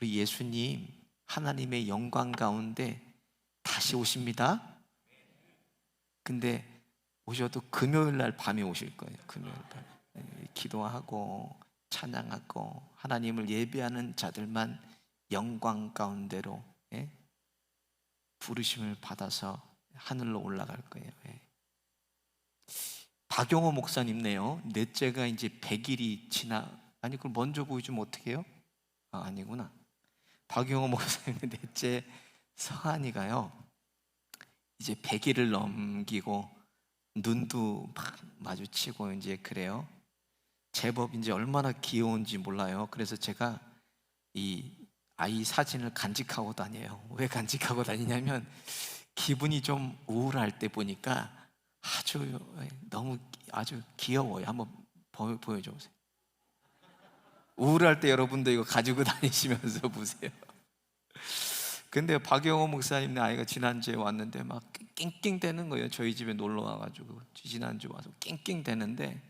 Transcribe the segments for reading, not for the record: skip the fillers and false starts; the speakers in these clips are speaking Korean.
우리 예수님 하나님의 영광 가운데 다시 오십니다. 근데 오셔도 금요일 날 밤에 오실 거예요. 금요일 밤에 기도하고 찬양하고 하나님을 예배하는 자들만 영광 가운데로 부르심을 받아서 하늘로 올라갈 거예요. 박용호 목사님네요. 넷째가 이제 100일이 아니 그걸 먼저 보여주면 어떻게 해요? 아니구나. 박용호 목사님의 넷째 서한이가요, 이제 100일을 넘기고 눈도 막 마주치고 이제 그래요. 제법 이제 얼마나 귀여운지 몰라요. 그래서 제가 이 아이 사진을 간직하고 다녀요. 왜 간직하고 다니냐면 기분이 좀 우울할 때 보니까 아주 귀여워요. 한번 보여줘 보세요. 우울할 때 여러분도 이거 가지고 다니시면서 보세요. 근데 박영호 목사님 아이가 지난주에 왔는데 막 낑낑대는 거예요. 저희 집에 놀러 와가지고 지난주 와서 낑낑대는데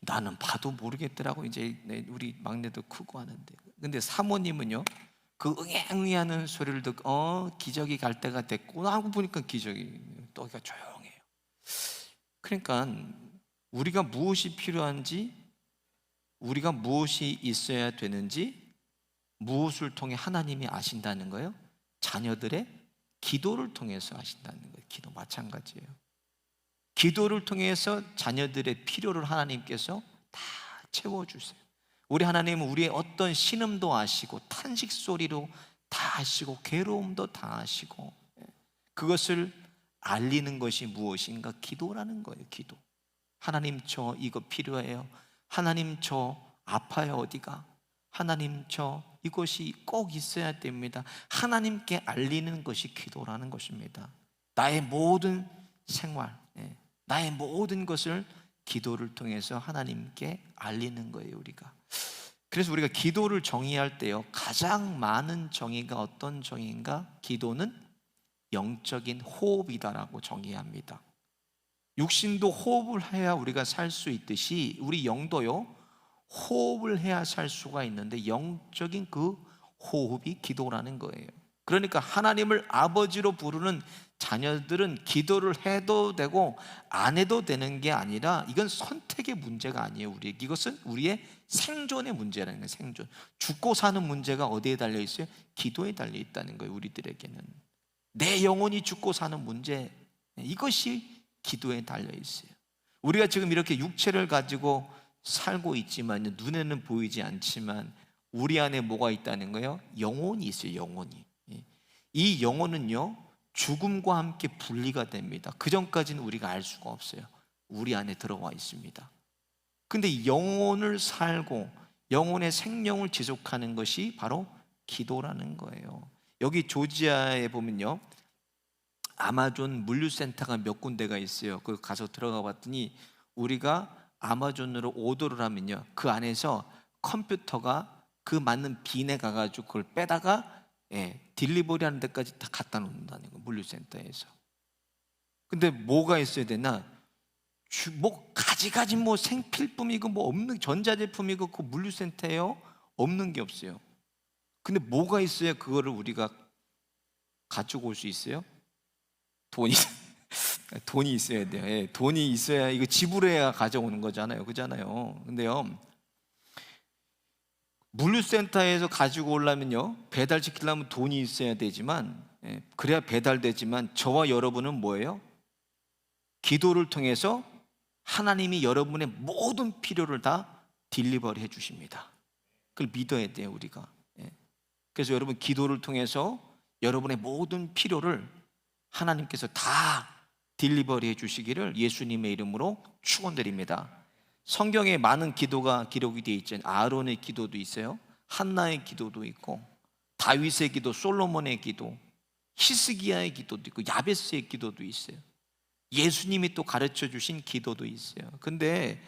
나는 봐도 모르겠더라고. 이제 우리 막내도 크고 하는데, 근데 사모님은요, 그 응애응애하는 소리를 듣고 기저귀 갈 때가 됐고 하고 보니까 기저귀 또 조용해요. 그러니까 우리가 무엇이 필요한지, 우리가 무엇이 있어야 되는지, 무엇을 통해 하나님이 아신다는 거예요? 자녀들의 기도를 통해서 아신다는 거예요. 기도 마찬가지예요. 기도를 통해서 자녀들의 필요를 하나님께서 다 채워주세요. 우리 하나님은 우리의 어떤 신음도 아시고 탄식 소리로 다 아시고 괴로움도 다 아시고, 그것을 알리는 것이 무엇인가? 기도라는 거예요. 기도. 하나님 저 이거 필요해요. 하나님 저 아파요. 어디가? 하나님 저 이것이 꼭 있어야 됩니다. 하나님께 알리는 것이 기도라는 것입니다. 나의 모든 생활, 나의 모든 것을 기도를 통해서 하나님께 알리는 거예요, 우리가. 그래서 우리가 기도를 정의할 때요, 가장 많은 정의가 어떤 정의인가? 기도는 영적인 호흡이다라고 정의합니다. 육신도 호흡을 해야 우리가 살 수 있듯이 우리 영도요, 호흡을 해야 살 수가 있는데 영적인 그 호흡이 기도라는 거예요. 그러니까 하나님을 아버지로 부르는 자녀들은 기도를 해도 되고 안 해도 되는 게 아니라 이건 선택의 문제가 아니에요. 이것은 우리의 생존의 문제라는 거예요. 생존. 죽고 사는 문제가 어디에 달려 있어요? 기도에 달려 있다는 거예요. 우리들에게는 내 영혼이 죽고 사는 문제, 이것이 기도에 달려 있어요. 우리가 지금 이렇게 육체를 가지고 살고 있지만 눈에는 보이지 않지만 우리 안에 뭐가 있다는 거예요? 영혼이 있어요. 영혼이. 이 영혼은요, 죽음과 함께 분리가 됩니다. 그 전까지는 우리가 알 수가 없어요. 우리 안에 들어와 있습니다. 근데 영혼을 살고 영혼의 생명을 지속하는 것이 바로 기도라는 거예요. 여기 조지아에 보면요, 아마존 물류센터가 몇 군데가 있어요. 거기 가서 들어가 봤더니 우리가 아마존으로 오더를 하면요, 그 안에서 컴퓨터가 그 맞는 빈에 가가지고 그걸 빼다가 딜리버리 하는 데까지 다 갖다 놓는다는 거예요, 물류센터에서. 근데 뭐가 있어야 되나? 뭐 가지가지 뭐 생필품이고 뭐 없는 전자제품이고 그 물류센터에요, 없는 게 없어요. 근데 뭐가 있어야 그거를 우리가 가지고 올 수 있어요? 돈이 있어야 돼요. 돈이 있어야 이거 지불해야 가져오는 거잖아요. 그잖아요. 근데요, 물류센터에서 가지고 오려면요, 배달시키려면 돈이 있어야 되지만, 그래야 배달되지만 저와 여러분은 뭐예요? 기도를 통해서 하나님이 여러분의 모든 필요를 다 딜리버리 해주십니다. 그걸 믿어야 돼요, 우리가. 그래서 여러분 기도를 통해서 여러분의 모든 필요를 하나님께서 다 딜리버리 해주시기를 예수님의 이름으로 축원드립니다. 성경에 많은 기도가 기록이 되어 있잖아요. 아론의 기도도 있어요. 한나의 기도도 있고, 다윗의 기도, 솔로몬의 기도, 히스기야의 기도도 있고, 야베스의 기도도 있어요. 예수님이 또 가르쳐 주신 기도도 있어요. 근데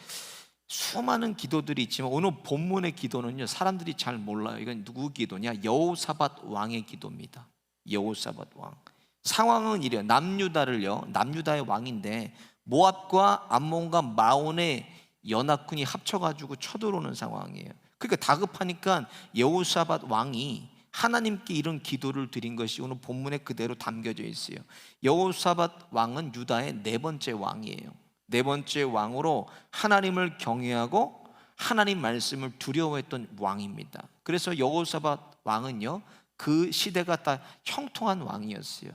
수많은 기도들이 있지만 오늘 본문의 기도는요, 사람들이 잘 몰라요. 이건 누구 기도냐? 여호사밧 왕의 기도입니다. 여호사밧 왕. 상황은 이래요. 남유다의 왕인데 모압과 암몬과 마온의 연합군이 합쳐가지고 쳐들어오는 상황이에요. 그러니까 다급하니까 여호사밧 왕이 하나님께 이런 기도를 드린 것이 오늘 본문에 그대로 담겨져 있어요. 여호사밧 왕은 유다의 네 번째 왕이에요. 네 번째 왕으로 하나님을 경외하고 하나님 말씀을 두려워했던 왕입니다. 그래서 여호사밧 왕은요, 그 시대가 다 형통한 왕이었어요.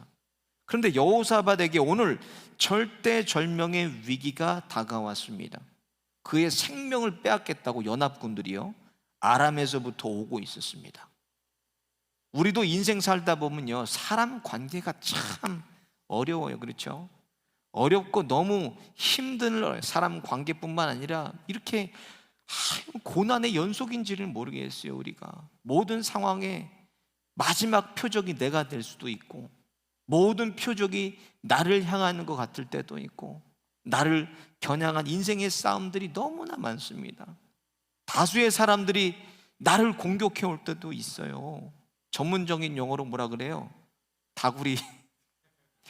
그런데 여호사밧에게 오늘 절대절명의 위기가 다가왔습니다. 그의 생명을 빼앗겠다고 연합군들이요, 아람에서부터 오고 있었습니다. 우리도 인생 살다 보면요, 사람 관계가 참 어려워요. 그렇죠? 어렵고 너무 힘든 사람 관계뿐만 아니라 이렇게 고난의 연속인지를 모르겠어요. 우리가 모든 상황에 마지막 표적이 내가 될 수도 있고, 모든 표적이 나를 향하는 것 같을 때도 있고, 나를 겨냥한 인생의 싸움들이 너무나 많습니다. 다수의 사람들이 나를 공격해 올 때도 있어요. 전문적인 용어로 뭐라 그래요? 다구리.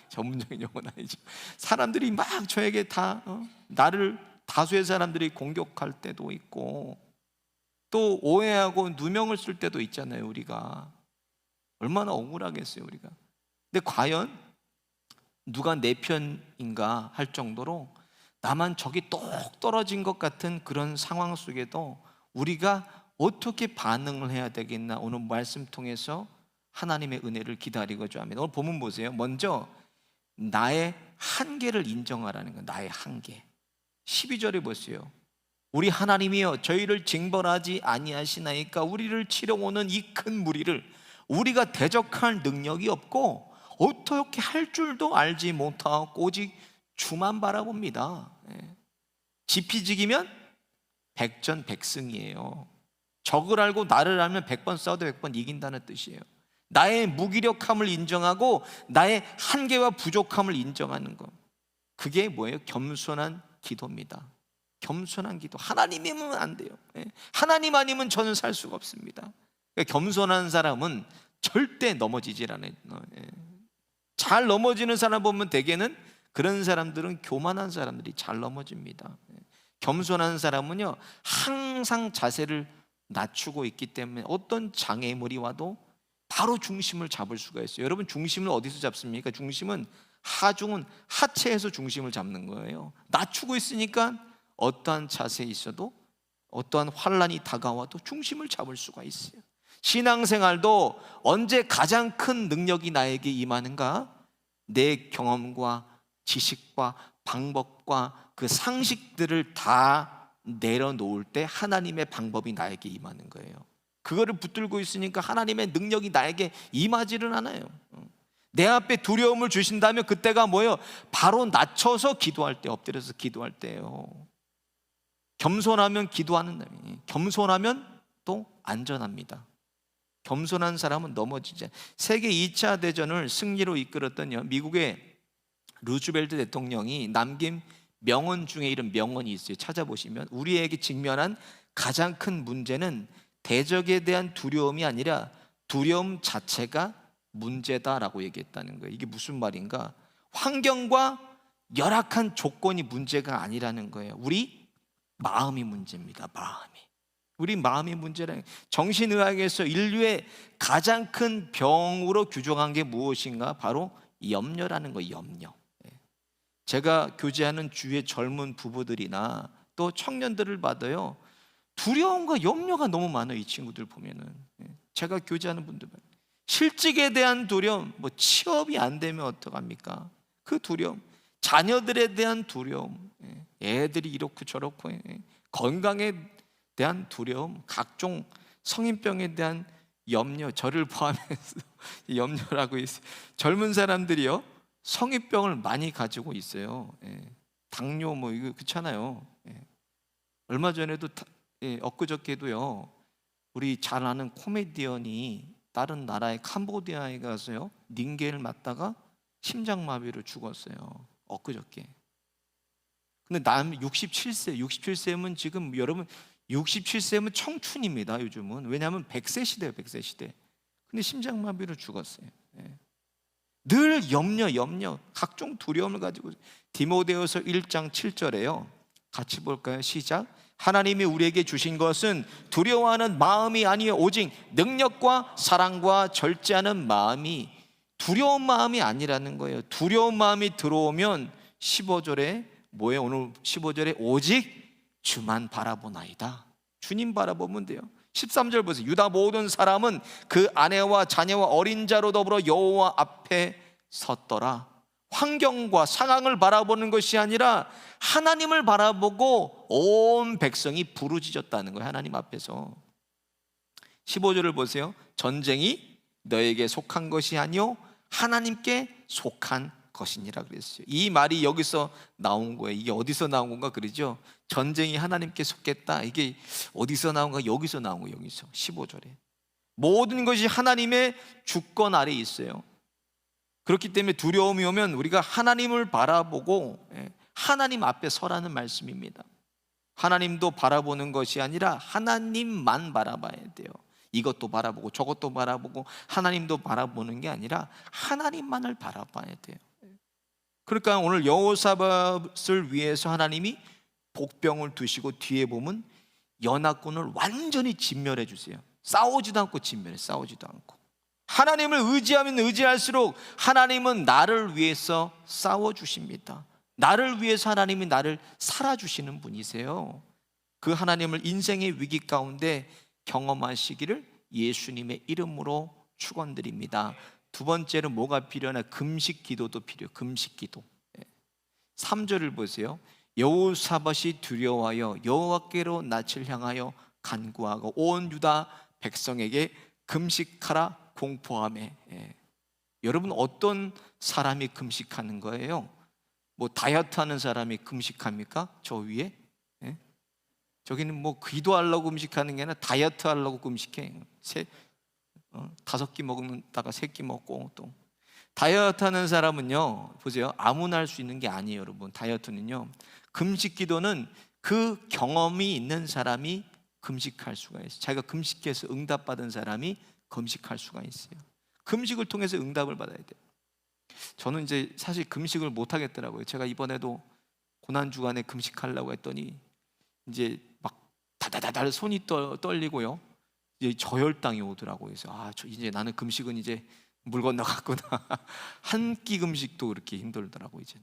전문적인 용어는 아니죠. 사람들이 막 저에게 나를 다수의 사람들이 공격할 때도 있고, 또 오해하고 누명을 쓸 때도 있잖아요. 우리가 얼마나 억울하겠어요, 우리가. 근데 과연 누가 내 편인가 할 정도로 나만 적이 똑 떨어진 것 같은 그런 상황 속에도 우리가 어떻게 반응을 해야 되겠나, 오늘 말씀 통해서 하나님의 은혜를 기다리고자 합니다. 오늘 본문 보세요. 먼저 나의 한계를 인정하라는 거예요. 나의 한계. 12절에 보세요. 우리 하나님이여 저희를 징벌하지 아니하시나이까. 우리를 치러 오는 이 큰 무리를 우리가 대적할 능력이 없고 어떻게 할 줄도 알지 못하고 오직 주만 바라봅니다. 지피지기면 백전백승이에요. 적을 알고 나를 알면 100번 싸워도 100번 이긴다는 뜻이에요. 나의 무기력함을 인정하고 나의 한계와 부족함을 인정하는 것, 그게 뭐예요? 겸손한 기도입니다. 겸손한 기도. 하나님이면 안 돼요. 하나님 아니면 저는 살 수가 없습니다. 그러니까 겸손한 사람은 절대 넘어지질 않아요. 잘 넘어지는 사람 보면 대개는 그런 사람들은 교만한 사람들이 잘 넘어집니다. 겸손한 사람은요, 항상 자세를 낮추고 있기 때문에 어떤 장애물이 와도 바로 중심을 잡을 수가 있어요. 여러분, 중심을 어디서 잡습니까? 중심은 하중은 하체에서 중심을 잡는 거예요. 낮추고 있으니까 어떠한 자세에 있어도, 어떠한 환란이 다가와도 중심을 잡을 수가 있어요. 신앙생활도 언제 가장 큰 능력이 나에게 임하는가? 내 경험과 지식과 방법과 그 상식들을 다 내려놓을 때 하나님의 방법이 나에게 임하는 거예요. 그거를 붙들고 있으니까 하나님의 능력이 나에게 임하지는 않아요. 내 앞에 두려움을 주신다면 그때가 뭐예요? 바로 낮춰서 기도할 때, 엎드려서 기도할 때예요. 겸손하면 기도하는 날이에요. 겸손하면 또 안전합니다. 겸손한 사람은 넘어지지. 세계 2차 대전을 승리로 이끌었던 미국의 루즈벨트 대통령이 남긴 명언 중에 이런 명언이 있어요. 찾아보시면 우리에게 직면한 가장 큰 문제는 대적에 대한 두려움이 아니라 두려움 자체가 문제다라고 얘기했다는 거예요. 이게 무슨 말인가? 환경과 열악한 조건이 문제가 아니라는 거예요. 우리 마음이 문제입니다. 우리 마음이 문제라는. 정신의학에서 인류의 가장 큰 병으로 규정한 게 무엇인가? 바로 염려라는 거예요. 염려. 제가 교제하는 주위의 젊은 부부들이나 또 청년들을 봐도요, 두려움과 염려가 너무 많아요. 이 친구들 보면은. 제가 교제하는 분들, 실직에 대한 두려움, 뭐 취업이 안 되면 어떡합니까? 그 두려움, 자녀들에 대한 두려움, 애들이 이렇고 저렇고, 건강에 대한 두려움, 각종 성인병에 대한 염려, 저를 포함해서 염려라고 있어요. 젊은 사람들이요, 성인병을 많이 가지고 있어요. 당뇨 뭐 이거 그렇잖아요. 얼마 전에도 엊그저께도요, 우리 잘 아는 코미디언이 다른 나라의 캄보디아에 가서요, 닌게를 맞다가 심장마비로 죽었어요. 엊그저께. 근데 남 67세면 지금 여러분 67세면 청춘입니다. 요즘은. 왜냐하면 100세 시대예요. 100세 시대. 근데 심장마비로 죽었어요. 늘 염려, 각종 두려움을 가지고. 디모데후서 1장 7절에요. 같이 볼까요? 시작. 하나님이 우리에게 주신 것은 두려워하는 마음이 아니요 오직 능력과 사랑과 절제하는 마음이, 두려운 마음이 아니라는 거예요. 두려운 마음이 들어오면 15절에 뭐예요? 오늘 15절에 오직 주만 바라보나이다. 주님 바라보면 돼요. 13절 보세요. 유다 모든 사람은 그 아내와 자녀와 어린 자로 더불어 여호와 앞에 섰더라. 환경과 상황을 바라보는 것이 아니라 하나님을 바라보고 온 백성이 부르짖었다는 거예요. 하나님 앞에서. 15절을 보세요. 전쟁이 너에게 속한 것이 아니요 하나님께 속한 것이니라 그랬어요. 이 말이 여기서 나온 거예요. 이게 어디서 나온 건가 그러죠. 전쟁이 하나님께 속했다. 이게 어디서 나온 건가? 여기서 나온 거예요. 여기서 15절에 모든 것이 하나님의 주권 아래에 있어요. 그렇기 때문에 두려움이 오면 우리가 하나님을 바라보고 하나님 앞에 서라는 말씀입니다. 하나님도 바라보는 것이 아니라 하나님만 바라봐야 돼요. 이것도 바라보고 저것도 바라보고 하나님도 바라보는 게 아니라 하나님만을 바라봐야 돼요. 그러니까 오늘 여호사밧을 위해서 하나님이 복병을 두시고 뒤에 보면 연합군을 완전히 진멸해 주세요. 싸우지도 않고 진멸해. 싸우지도 않고. 하나님을 의지하면 의지할수록 하나님은 나를 위해서 싸워주십니다. 나를 위해서 하나님이 나를 살아주시는 분이세요. 그 하나님을 인생의 위기 가운데 경험하시기를 예수님의 이름으로 축원드립니다. 두 번째는 뭐가 필요하나? 금식 기도도 필요해요. 금식 기도. 3절을 보세요. 여호사밧이 두려워하여 여호와께로 낯을 향하여 간구하고 온 유다 백성에게 금식하라 공포하매. 여러분 어떤 사람이 금식하는 거예요? 뭐 다이어트 하는 사람이 금식합니까? 저 위에? 저기는 뭐 기도하려고 금식하는 게 아니라 다이어트 하려고 금식해. 5끼 먹는다가 3끼 먹고. 또 다이어트 하는 사람은요, 보세요, 아무나 할 수 있는 게 아니에요. 여러분 다이어트는요, 금식 기도는 그 경험이 있는 사람이 금식할 수가 있어요. 자기가 금식해서 응답받은 사람이 금식할 수가 있어요. 금식을 통해서 응답을 받아야 돼요. 저는 이제 사실 금식을 못 하겠더라고요. 제가 이번에도 고난주간에 금식하려고 했더니 이제 막 다다다달 손이 떨리고요, 이제 저혈당이 오더라고요. 그래서 이제 나는 금식은 이제 물 건너갔구나. 한 끼 금식도 그렇게 힘들더라고요. 이제.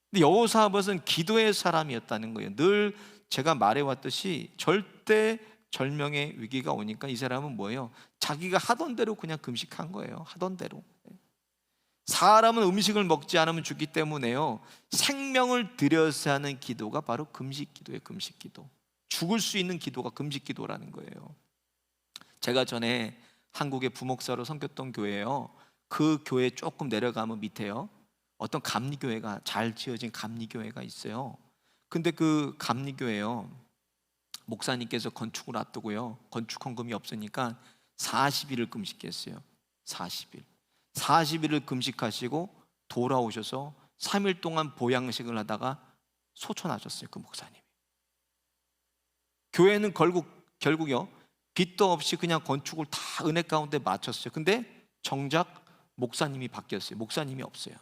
근데 여호사밧은 기도의 사람이었다는 거예요. 늘 제가 말해왔듯이 절대 절명의 위기가 오니까 이 사람은 뭐예요? 자기가 하던 대로 그냥 금식한 거예요. 하던 대로. 사람은 음식을 먹지 않으면 죽기 때문에요, 생명을 들여서 하는 기도가 바로 금식 기도예요. 금식 기도. 죽을 수 있는 기도가 금식 기도라는 거예요. 제가 전에 한국의 부목사로 섬겼던 교회예요. 그 교회 조금 내려가면 밑에요, 어떤 감리교회가, 잘 지어진 감리교회가 있어요. 근데 그 감리교회요, 목사님께서 건축을 앞두고요, 건축 헌금이 없으니까 40일을 금식했어요. 40일을 금식하시고 돌아오셔서 3일 동안 보양식을 하다가 소천하셨어요. 그 목사님이. 교회는 결국요, 빚도 없이 그냥 건축을 다 은혜 가운데 마쳤어요. 근데 정작 목사님이 바뀌었어요. 목사님이 없어요.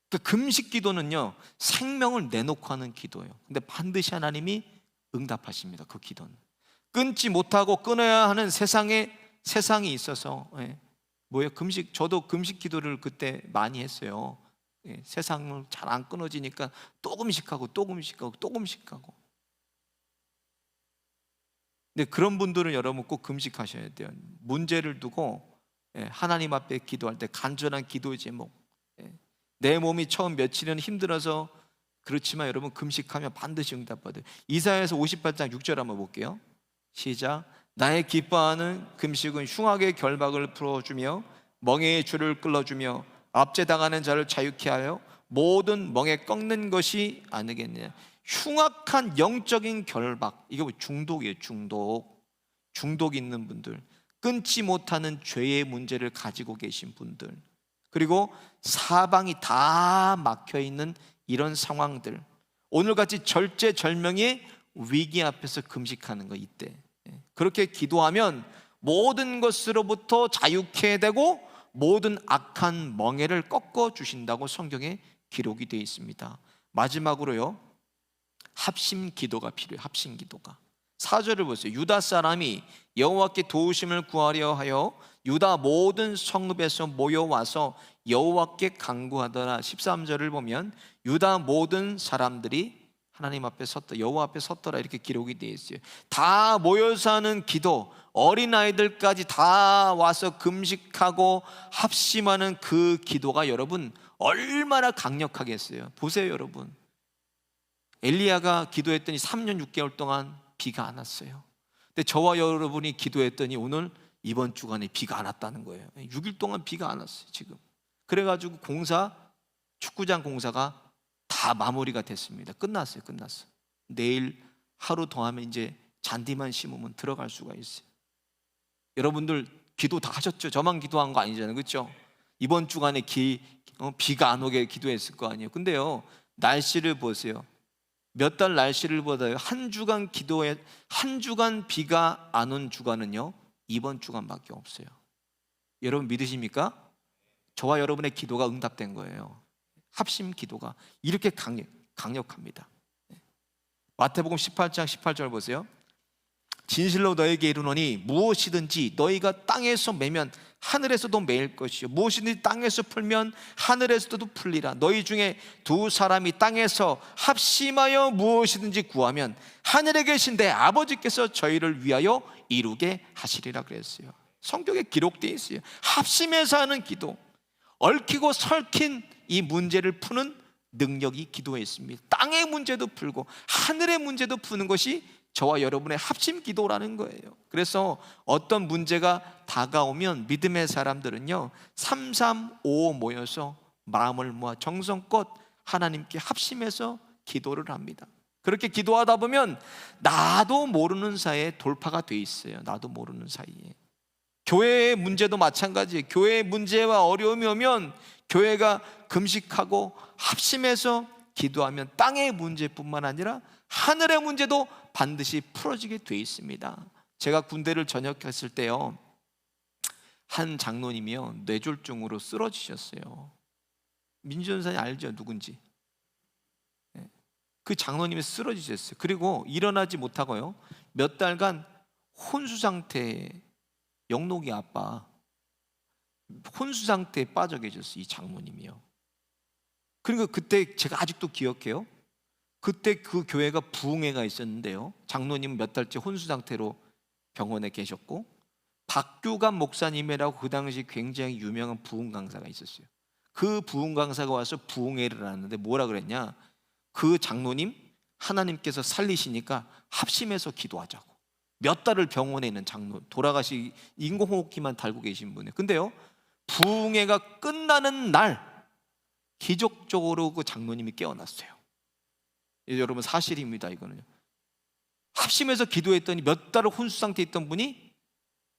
그 금식 기도는요, 생명을 내놓고 하는 기도예요. 근데 반드시 하나님이 응답하십니다. 그 기도는 끊지 못하고 끊어야 하는 세상이 있어서. 뭐예요? 금식. 저도 금식 기도를 그때 많이 했어요. 세상을 잘 안 끊어지니까 또 금식하고 또 금식하고 또 금식하고. 근데 그런 분들은 여러분 꼭 금식하셔야 돼요. 문제를 두고 하나님 앞에 기도할 때 간절한 기도의 제목. 내 몸이 처음 며칠은 힘들어서 그렇지만 여러분 금식하면 반드시 응답받아요. 이사야서 58장 6절 한번 볼게요. 시작. 나의 기뻐하는 금식은 흉악의 결박을 풀어주며 멍에의 줄을 끌어주며 압제당하는 자를 자유케 하여 모든 멍에 꺾는 것이 아니겠느냐. 흉악한 영적인 결박, 이게 뭐 중독이에요. 중독 있는 분들, 끊지 못하는 죄의 문제를 가지고 계신 분들, 그리고 사방이 다 막혀있는 이런 상황들, 오늘같이 절제절명의 위기 앞에서 금식하는 거. 이때 그렇게 기도하면 모든 것으로부터 자유케 되고 모든 악한 멍에를 꺾어 주신다고 성경에 기록이 되어 있습니다. 마지막으로요, 합심 기도가 필요해요. 합심 기도가. 4절을 보세요. 유다 사람이 여호와께 도우심을 구하려 하여 유다 모든 성읍에서 모여와서 여호와께 간구하더라. 13절을 보면 유다 모든 사람들이 하나님 앞에 섰다, 여호와 앞에 섰더라, 이렇게 기록이 되어 있어요. 다 모여서 하는 기도, 어린아이들까지 다 와서 금식하고 합심하는 그 기도가 여러분 얼마나 강력하겠어요. 보세요 여러분, 엘리야가 기도했더니 3년 6개월 동안 비가 안 왔어요. 근데 저와 여러분이 기도했더니 오늘 이번 주간에 비가 안 왔다는 거예요. 6일 동안 비가 안 왔어요 지금. 그래가지고 축구장 공사가 다 마무리가 됐습니다. 끝났어요. 내일 하루 더 하면 이제 잔디만 심으면 들어갈 수가 있어요. 여러분들 기도 다 하셨죠? 저만 기도한 거 아니잖아요, 그렇죠? 이번 주간에 비가 안 오게 기도했을 거 아니에요. 근데요, 날씨를 보세요. 몇 달 날씨를 보다요, 한 주간 비가 안 온 주간은요 이번 주간밖에 없어요. 여러분 믿으십니까? 저와 여러분의 기도가 응답된 거예요. 합심 기도가 이렇게 강력합니다. 마태복음 18장 18절 보세요. 진실로 너에게 이르노니 무엇이든지 너희가 땅에서 매면 하늘에서도 매일 것이요 무엇이든지 땅에서 풀면 하늘에서도 풀리라. 너희 중에 두 사람이 땅에서 합심하여 무엇이든지 구하면 하늘에 계신 내 아버지께서 저희를 위하여 이루게 하시리라 그랬어요. 성경에 기록되어 있어요. 합심해서 하는 기도, 얽히고 설킨 이 문제를 푸는 능력이 기도에 있습니다. 땅의 문제도 풀고 하늘의 문제도 푸는 것이 저와 여러분의 합심 기도라는 거예요. 그래서 어떤 문제가 다가오면 믿음의 사람들은요 335 모여서 마음을 모아 정성껏 하나님께 합심해서 기도를 합니다. 그렇게 기도하다 보면 나도 모르는 사이에 돌파가 돼 있어요. 나도 모르는 사이에. 교회의 문제도 마찬가지예요. 교회의 문제와 어려움이 오면 교회가 금식하고 합심해서 기도하면 땅의 문제뿐만 아니라 하늘의 문제도 반드시 풀어지게 돼 있습니다. 제가 군대를 전역했을 때요, 한 장로님이요 뇌졸중으로 쓰러지셨어요. 민주전사님 알죠? 누군지. 그 장로님이 쓰러지셨어요. 그리고 일어나지 못하고요 몇 달간 혼수 상태에, 영록이 아빠 혼수 상태에 빠져 계셨어요, 이 장모님이요. 그러니까 그때 제가 아직도 기억해요. 그때 그 교회가 부흥회가 있었는데요, 장로님은 몇 달째 혼수 상태로 병원에 계셨고 박규감 목사님이라고 그 당시 굉장히 유명한 부흥 강사가 있었어요. 그 부흥 강사가 와서 부흥회를 하는데 뭐라 그랬냐, 그 장로님 하나님께서 살리시니까 합심해서 기도하자고. 몇 달을 병원에 있는 장로, 돌아가시 인공호흡기만 달고 계신 분이에요. 근데요 부흥회가 끝나는 날 기적적으로 그 장로님이 깨어났어요. 여러분 사실입니다. 이거는요, 합심해서 기도했더니 몇 달을 혼수 상태에 있던 분이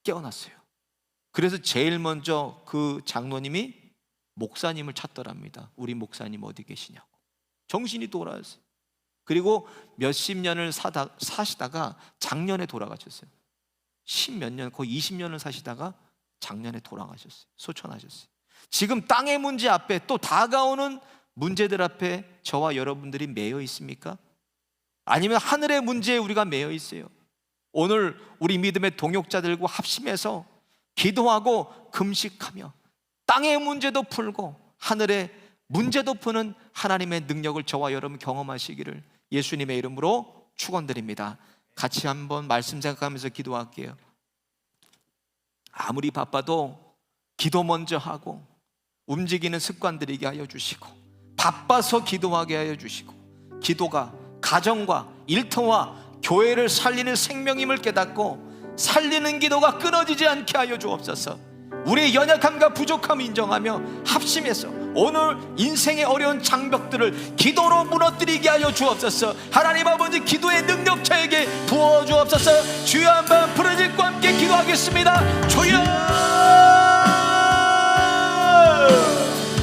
깨어났어요. 그래서 제일 먼저 그 장로님이 목사님을 찾더랍니다. 우리 목사님 어디 계시냐고. 정신이 돌아왔어요. 그리고 몇십 년을 사시다가 작년에 돌아가셨어요. 10몇 년, 거의 20년을 사시다가 작년에 돌아가셨어요. 소천하셨어요. 지금 땅의 문제 앞에, 또 다가오는 문제들 앞에 저와 여러분들이 매여 있습니까? 아니면 하늘의 문제에 우리가 매여 있어요? 오늘 우리 믿음의 동역자들과 합심해서 기도하고 금식하며 땅의 문제도 풀고 하늘의 문제도 푸는 하나님의 능력을 저와 여러분 경험하시기를 예수님의 이름으로 축원드립니다. 같이 한번 말씀 생각하면서 기도할게요. 아무리 바빠도 기도 먼저 하고 움직이는 습관 들이게 하여 주시고, 바빠서 기도하게 하여 주시고, 기도가 가정과 일터와 교회를 살리는 생명임을 깨닫고 살리는 기도가 끊어지지 않게 하여 주옵소서. 우리의 연약함과 부족함을 인정하며 합심해서 오늘 인생의 어려운 장벽들을 기도로 무너뜨리게 하여 주옵소서. 하나님 아버지, 기도의 능력 저에게 부어 주옵소서. 주여 한번 부르짖고 함께 기도하겠습니다. 주여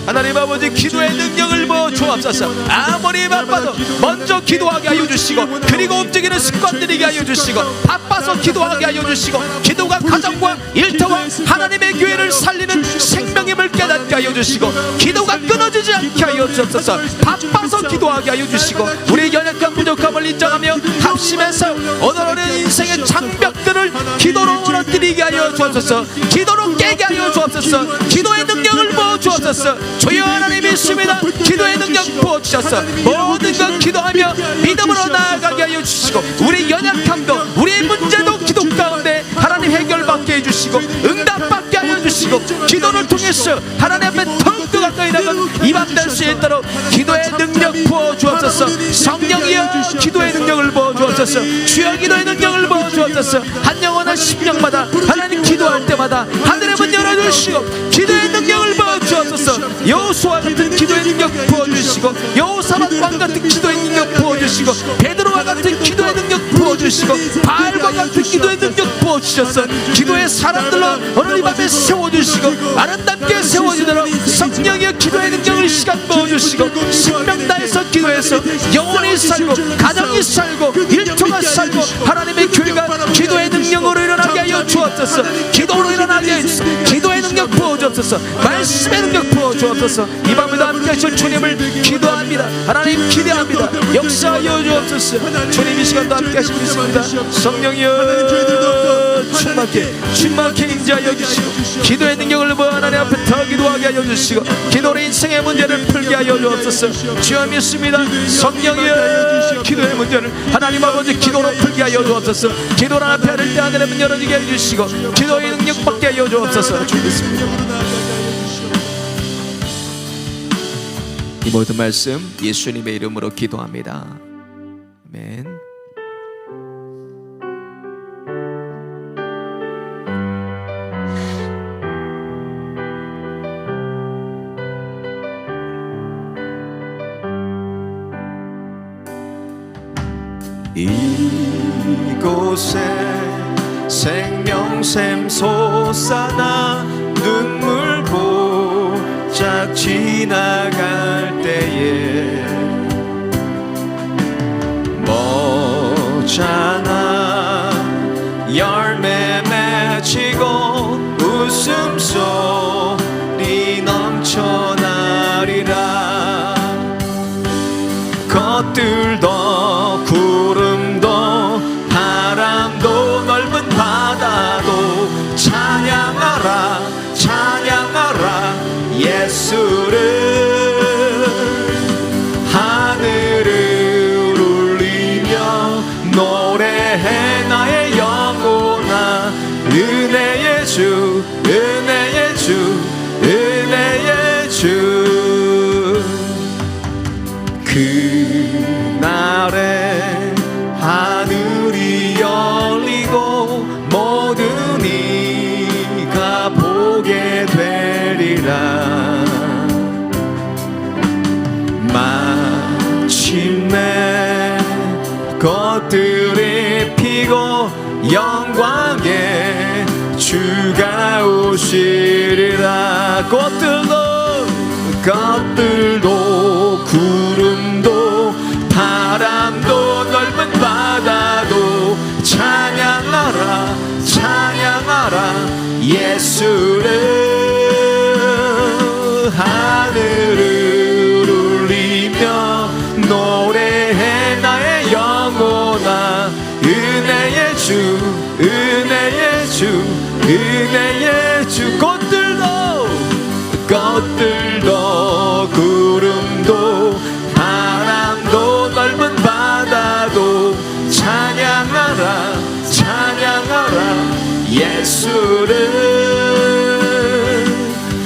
하나님 아버지 기도의 능력을 부어 주옵소서. 아무리 바빠도 먼저 기도하게 하여 주시고, 그리고 움직이는 습관 들이게 하여 주시고, 바빠서 기도하게 하여 주시고, 기도가 가정과 일터와 하나님의 교회를 살리는 생명임을 깨닫게 하여 주시고, 기도가 끊어지지 않게 하여 주옵소서. 바빠서 기도하게 하여 주시고, 우리의 연약한 부족함을 인정하며 합심해서 오늘의 인생의 장벽들을 기도로 무너뜨리게 하여 주옵소서. 기도로 깨게 하여 주옵소서. 기도의 능력을 부어 주옵소서. 주여 하나님 믿습니다. 기도의 능력 부어 주셔서 모든 것 기도하며 믿음으로 나아가게 하여 주시고, 우리 연약함도 우리의 문제도 기도 가운데 하나님 해결받게 해주시고, 응답받게 하여 주시고, 기도를 통해서 하나님 앞에 더욱더 가까이 나가는 이 밤 될 수 있도록 기도의 능력 부어 주옵소서. 성령이여 기도의 능력을 부어 주옵소서. 주여 기도의 능력을 부어 주옵소서. 한 영혼한 심령마다 하나님 기도할 때마다 하늘의 문 열어주시고 기도의 능력을 부어 주옵소서. 여호수아와 같은 기도의 능력 부어 주시고, 여호사밧 왕 같은 기도의 능력 부어 주시고, 베드로와 같은 기도의 능력 부어 주시고, 바알과 같은 기도의 능력 부어 주셔서 기도의 사람들로 오늘 이 밤에 세워 주시고, 아름답게 세워 주도록 성령의 기도의 능력을 시간 부어 주시고, 생명 다해서 기도해서 영혼이 살고 가정이 살고 일터가 살고 하나님의 교회가 기도의 능력으로 일어나게 하여 주옵소서. 기도로 일어나게 하여 주옵소서. 기도의 능력 부어 주옵소서. 말씀의 능력 부어 주옵소서. 이 밤에도 함께 하실 주님을 기도합니다. 하나님 기대합니다. 역사하여 주옵소서. 주님 이 시간도 함께 하시겠습니다. 성령이여 충만케 임재하여 주시고, 기도의 능력을 부어 하나님 앞에 더 기도하게 하여 주시고, 기도로 인생의 문제를 풀게 하여 주옵소서. 주여 믿습니다. 성령이여 기도의 문제를 하나님 아버지 기도로 풀게 하여 주옵소서. 기도를 앞에 하를 때 하늘의 문 열어지게 하여 주시고, 기도의 능력 받게 하여 주옵소서. 주 믿습니다. 이 모든 말씀 예수님의 이름으로 기도합니다. 아멘. 이곳에 생명샘 솟아나 눈물 보짝 지나갈 때에 멋잖아 열매 맺히고 웃음소리 넘쳐나리라. 것들도 구름도 바람도 넓은 바다도 찬양하라 찬양하라 예수를. 하늘을 울리며 노래해 나의 영혼아. 은혜의 주 은혜의 주 은혜의 주. 그날에 하늘이 열리고 모든 이가 보게 되리라. 마침내 꽃들이 피고 영광의 주가 오시리라. 꽃들도 구름도 바람도 넓은 바다도 찬양하라 찬양하라 예수를. 하늘을 울리며 노래해 나의 영혼아. 은혜의 주 은혜의 주 은혜의 주. 꽃들도 구름도 바람도 넓은 바다도 찬양하라 찬양하라 예수를.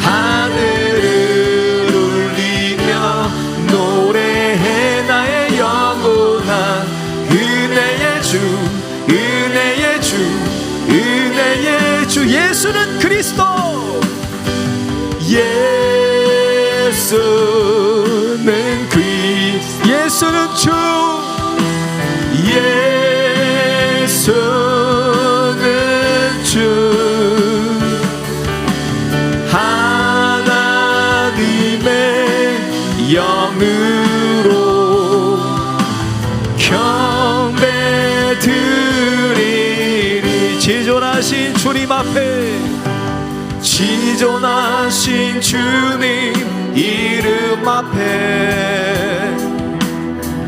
하늘을 울리며 노래해 나의 영혼아. 은혜의 주 은혜의 주 은혜의 주. 예수는 그리스도. 예수는 그리스도. 예수는 주. 예수는 주. 하나님의 지존하신 주님 앞에, 지존하신 주님 이름 앞에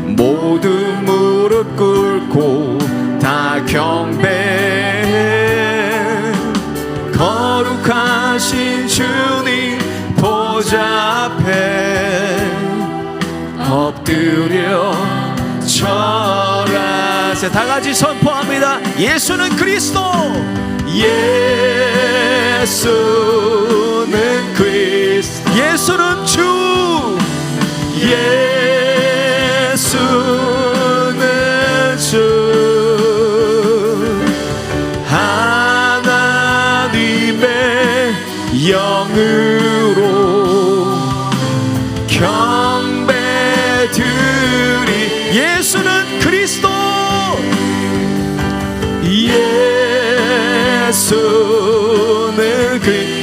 모두 무릎 꿇고 다 경배해. 거룩하신 주님 보좌 앞에 엎드려 절하세. 다같이 선포합니다. 예수는 그리스도, 예수는 그리스도, 예수는 주, 예수는 주. 하나님의 영으로 경배드리. 예수는 그리스도, 예수는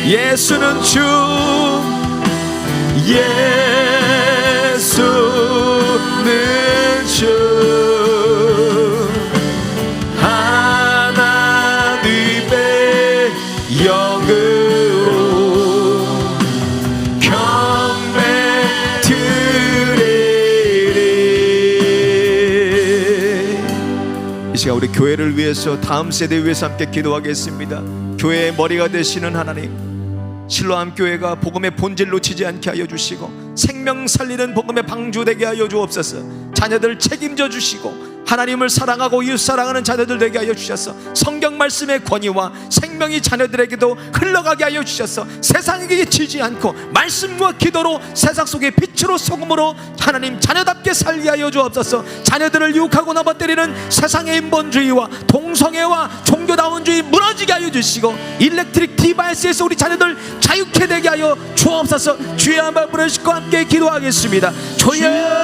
예수는 주, 예수는 주. 하나님의 영으로 경배드리리. 이 시간 우리 교회를 위해서, 다음 세대 위해서 함께 기도하겠습니다. 교회의 머리가 되시는 하나님, 실로암 교회가 복음의 본질 놓치지 않게 하여 주시고 생명 살리는 복음의 방주되게 하여 주옵소서. 자녀들 책임져 주시고 하나님을 사랑하고 이웃 사랑하는 자녀들 되게 하여 주셔서 성경 말씀의 권위와 생명이 자녀들에게도 흘러가게 하여 주셔서 세상에게 지지 않고 말씀과 기도로 세상 속의 빛으로 소금으로 하나님 자녀답게 살게 하여 주옵소서. 자녀들을 유혹하고 넘어뜨리는 세상의 인본주의와 동성애와 종교다운주의 무너지게 하여 주시고 일렉트릭 디바이스에서 우리 자녀들 자유케 되게 하여 주옵소서. 주의 한번 부르시고 함께 기도하겠습니다. 주여,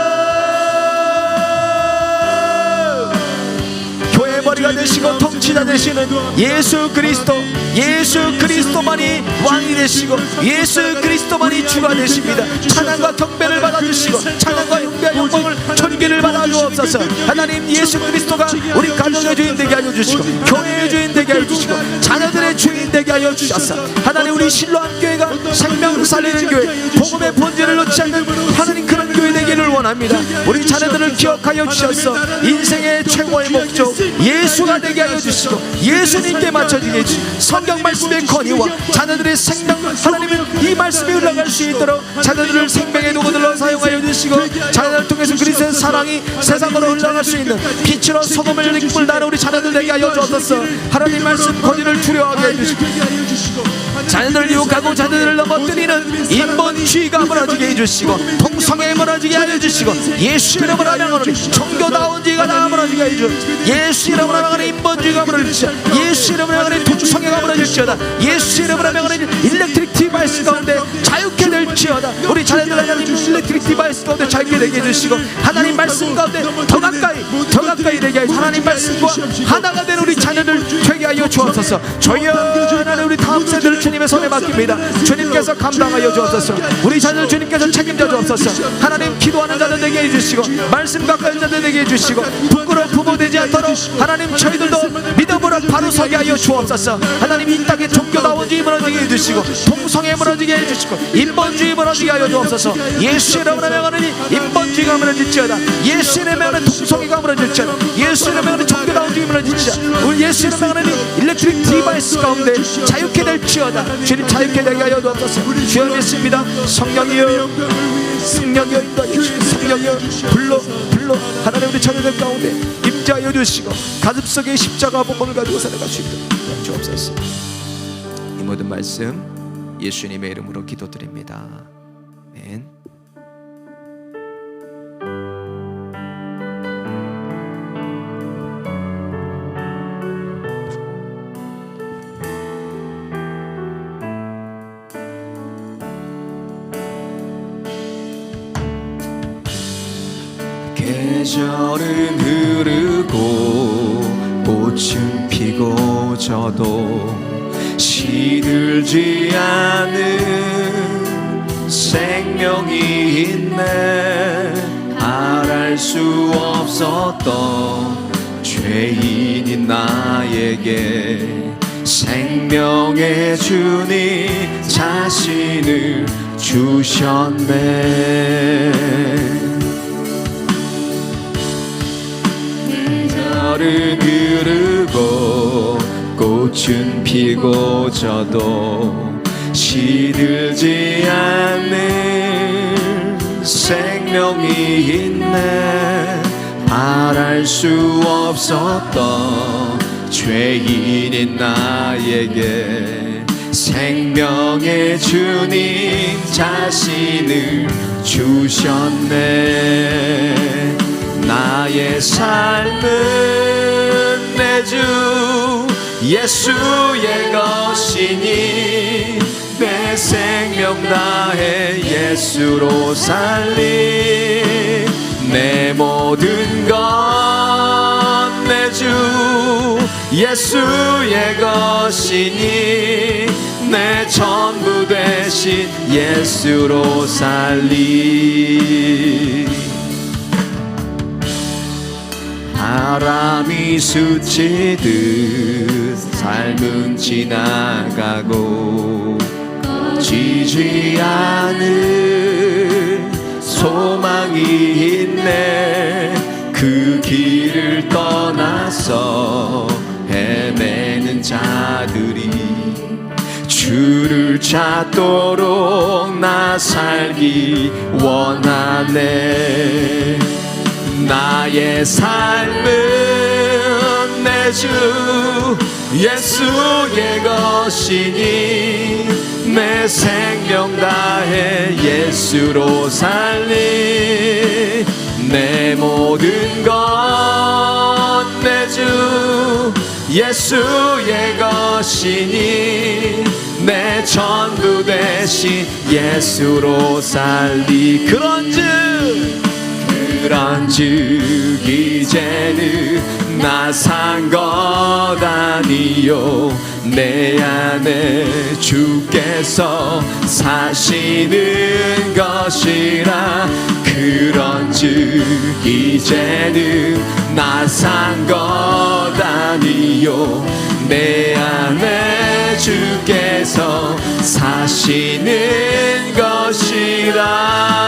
교회의 머리가 되시고 통치자 되시는 예수 그리스도, 예수 그리스도만이 왕이 되시고 예수 그리스도만이 주가 되십니다. 찬양과 경배를 받아주시고 찬양과 용배와 영광을 존귀를 받아주옵소서. 하나님, 예수 그리스도가 우리 가정의 주인 되게 하여 주시고 교회의 주인 되게 하여 주시고 자녀들의 주인 되게 하여 주셔서 하나님, 우리 실로암 교회가 생명 살리는 교회, 복음의 본질을 놓지 않는 하나님 그런 교회 되기를 원합니다. 우리 자녀들을 기억하여 주셔서 인생의 최고의 목적 예수가 되게 하여 주시고 예수님께 맞춰지게 해주시고 성경 말씀의 권위와 자녀들의 생명, 하나님은 이 말씀이 흘러갈 수 있도록 자녀들을 생명의 도구들로 사용하여 주시고 자녀들을 통해서 그리스도의 사랑이 세상으로 흘러갈 수 있는 빛으로 소금을 입을 나는 우리 자녀들 되게 하여 주옵소서. 하나님 말씀 권위를 두려워하게 해주시고 자녀들을 유혹하고 자녀들을 넘어뜨리는 인본주의가 무너지게 해주시고 동성애 무너지게 하여 주시고 예수 이름으로 명하노니 종교다운주의가 다 무너지게 해주시고 예수 이름으로 명하는 인본주의가 무너지시오. 예수 이름으로 명하는 동성애가 무너질지어다. 예수 이름으로 명하는 일렉트릭 디바이스 가운데 자유케 될지어다. 우리 자녀들 하나님 일렉트릭 디바이스 가운데 자유케 되게 해주시고 하나님 말씀 가운데 더 가까이 되게 하여 하나님 말씀과 하나가 된 우리 자녀들 되게 하여 주옵소서. 저희여, 하나님 우리 다음 세대를 주님의 손에 맡깁니다. 주님께서 감당하여 주옵소서. 우리 자녀들 주님께서 책임져 주옵소서. 하나님, 기도하는 자들 되게 해주시고 말씀 가까이 자들 되게 해주시고 부끄러워 부모되지 않도록 하나님 저희들도 믿음으로 바로 서게 하여 주옵소서. 하나님, 이 땅에 종교다운주의 무너지게 해주시고 동성애 무너지게 해주시고 인본주의 무너지게 하여 주옵소서. 예수 이름으로 명하느니 인본주의가 무너질지어다. 예수 이름으로 명하는 동성애가 무너질지어다. 예수 이름으로 명하는 종교다운주의 무너질지어다. 우리 예수 이름으로 명하느니 일렉트릭 디바이스 가운데 자유케 될지어다. 주님 자유케 되게 하여 주옵소서. 주여 믿습니다. 성령이여, 성령이여 인도하여 주시고 성령이여 불러 하나님 우리 자녀들 가운데 임재하여 주시고 가슴속에 십자가 복음을 가지고 살아갈 수 있도록 주옵소서. 이 모든 말씀 예수님의 이름으로 기도드립니다. 아멘. 계절은 흐르고 꽃은 피고 져도 시들지 않은 생명이 있네. 말할 수 없었던 죄인인 나에게 생명의 주님 자신을 주셨네. 저를 흐르고 꽃은 피고 져도 시들지 않는 생명이 있네. 바랄 수 없었던 죄인인 나에게 생명의 주님 자신을 주셨네. 나의 삶은 내 주 예수의 것이니 내 생명 다해 예수로 살리. 내 모든 것 내 주 예수의 것이니 내 전부 되신 예수로 살리. 바람이 스치듯 삶은 지나가고 지지 않은 소망이 있네. 그 길을 떠나서 헤매는 자들이 주를 찾도록 나 살기 원하네. 나의 삶은 내 주 예수의 것이니 내 생명 다해 예수로 살리. 내 모든 것 내 주 예수의 것이니 내 전부 되신 예수로 살리. 그런즉 이제는 나 산 것 아니요 내 안에 주께서 사시는 것이라. 그런즉 이제는 나 산 것 아니요 내 안에 주께서 사시는 것이라.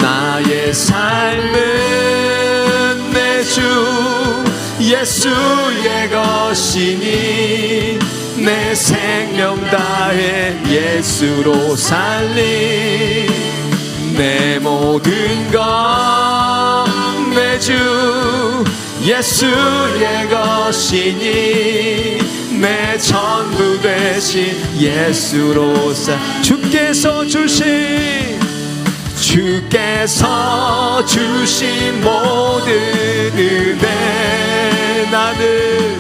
나의 삶은 내 주 예수의 것이니 내 생명 다해 예수로 살리. 내 모든 것 내 주 예수의 것이니 내 전부 되신 예수로 살. 주께서 주신 모든 은혜 나는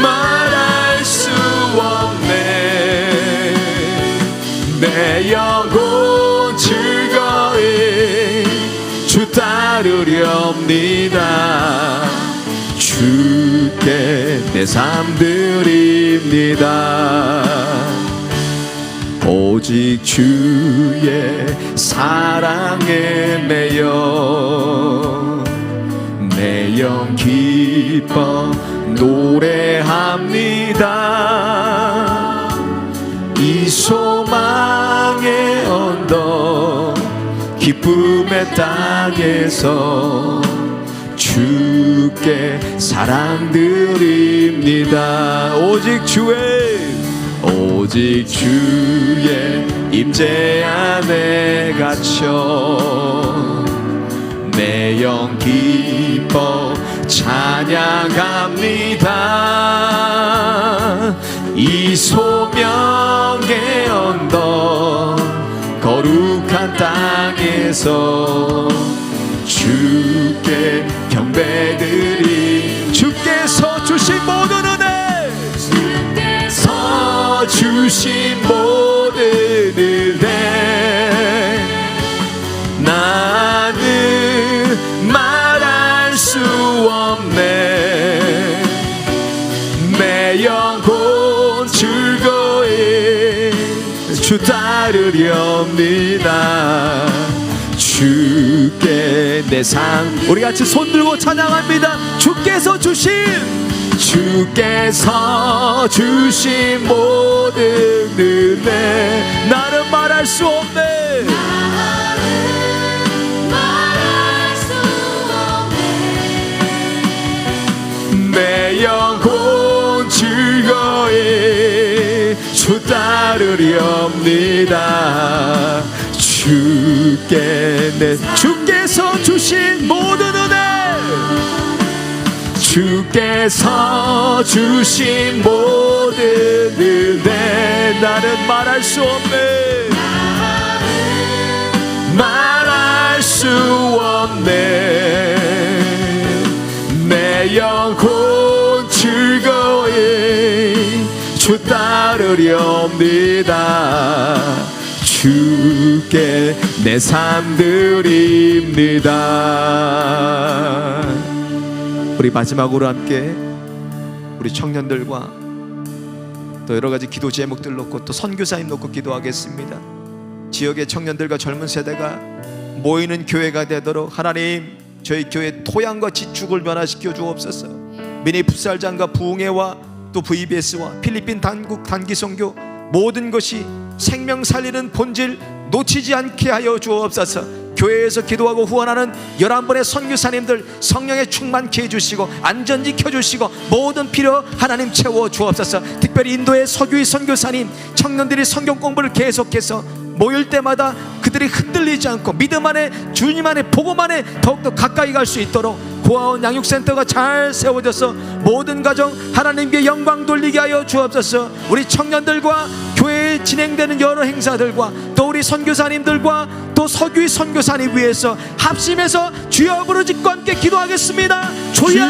말할 수 없네. 내 영혼 즐거이 주 따르렵니다. 주께 내 삶 드립니다. 오직 주의 사랑에 매여 내 영 기뻐 노래합니다. 이 소망의 언덕 기쁨의 땅에서 주께 사랑 드립니다. 오직 주의 임재 안에 갇혀 내 영 기뻐 찬양합니다. 이 소명의 언덕 거룩한 땅에서 주께 경배드리. 주께서 주신 모든 은혜, 주께서 주신 모든 은혜 나는 말할 수 없네. 내 영혼 즐거이 주 따르렵니다. 주께 내 삶. 우리 같이 손 들고 찬양합니다. 주께서 주신 모든 은혜 나는 말할 수 없네. 내 영혼 즐거이 주 따르렵니다. 주께서 주신 모든 은혜, 주께서 주신 모든 은혜 나는 말할 수 없네. 말할 수 없네. 내 영혼 즐거이 주 따르렵니다. 주께 내 삶 드립니다. 우리 마지막으로 함께 우리 청년들과 또 여러 가지 기도 제목들 놓고 또 선교사님 놓고 기도하겠습니다. 지역의 청년들과 젊은 세대가 모이는 교회가 되도록 하나님 저희 교회 토양과 지축을 변화시켜 주옵소서. 미니 풋살장과 부흥회와 또 VBS와 필리핀 단기 선교 모든 것이 생명 살리는 본질 놓치지 않게 하여 주옵소서. 교회에서 기도하고 후원하는 11분의 선교사님들 성령에 충만케 해주시고 안전 지켜주시고 모든 필요 하나님 채워 주옵소서. 특별히 인도의 서규희 선교사님 청년들이 성경 공부를 계속해서 모일 때마다 그들이 흔들리지 않고 믿음 안에 주님 안에 복음 안에 더욱더 가까이 갈 수 있도록 고아원 양육센터가 잘 세워져서 모든 가정 하나님께 영광 돌리게 하여 주옵소서. 우리 청년들과 교회에 진행되는 여러 행사들과 또 우리 선교사님들과 또 서규희 선교사님 위해서 합심해서 주여 부르짖고 함께 기도하겠습니다. 주여